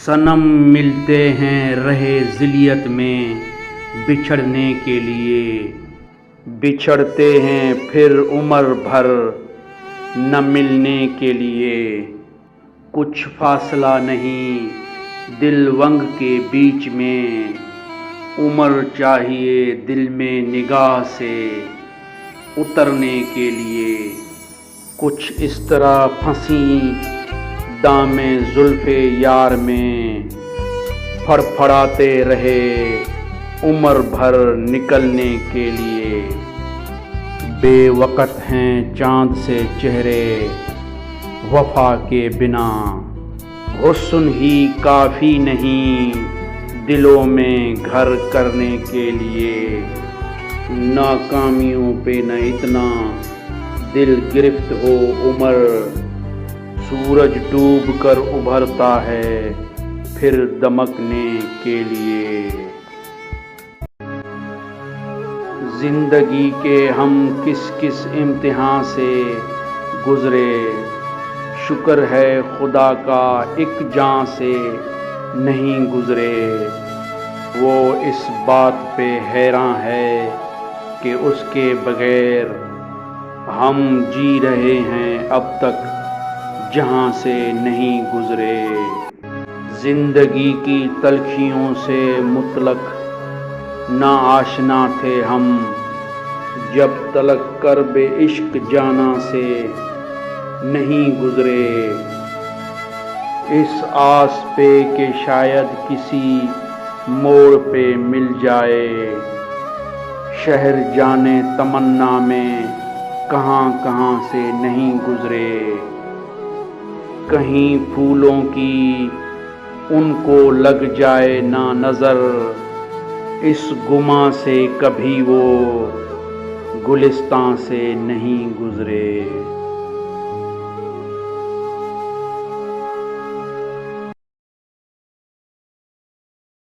صنم ملتے ہیں رہے ذلیت میں بچھڑنے کے لیے، بچھڑتے ہیں پھر عمر بھر نہ ملنے کے لیے۔ کچھ فاصلہ نہیں دل ونگ کے بیچ میں، عمر چاہیے دل میں نگاہ سے اترنے کے لیے۔ کچھ اس طرح پھنسی دام زلف یار میں، پھڑ پھڑاتے رہے عمر بھر نکلنے کے لیے۔ بے وقت ہیں چاند سے چہرے وفا کے بنا، حسن ہی کافی نہیں دلوں میں گھر کرنے کے لیے۔ ناکامیوں پہ نہ اتنا دل گرفت ہو عمر، سورج ڈوب کر ابھرتا ہے پھر دمکنے کے لیے۔ زندگی کے ہم کس کس امتحان سے گزرے، شکر ہے خدا کا ایک جاں سے نہیں گزرے۔ وہ اس بات پہ حیران ہے کہ اس کے بغیر ہم جی رہے ہیں اب تک جہاں سے نہیں گزرے۔ زندگی کی تلخیوں سے مطلق نا آشنا تھے ہم، جب تلک کرب عشق جانا سے نہیں گزرے۔ اس آس پہ کہ شاید کسی موڑ پہ مل جائے، شہر جانے تمنا میں کہاں کہاں سے نہیں گزرے۔ کہیں پھولوں کی ان کو لگ جائے نہ نظر، اس گماں سے کبھی وہ گلستاں سے نہیں گزرے۔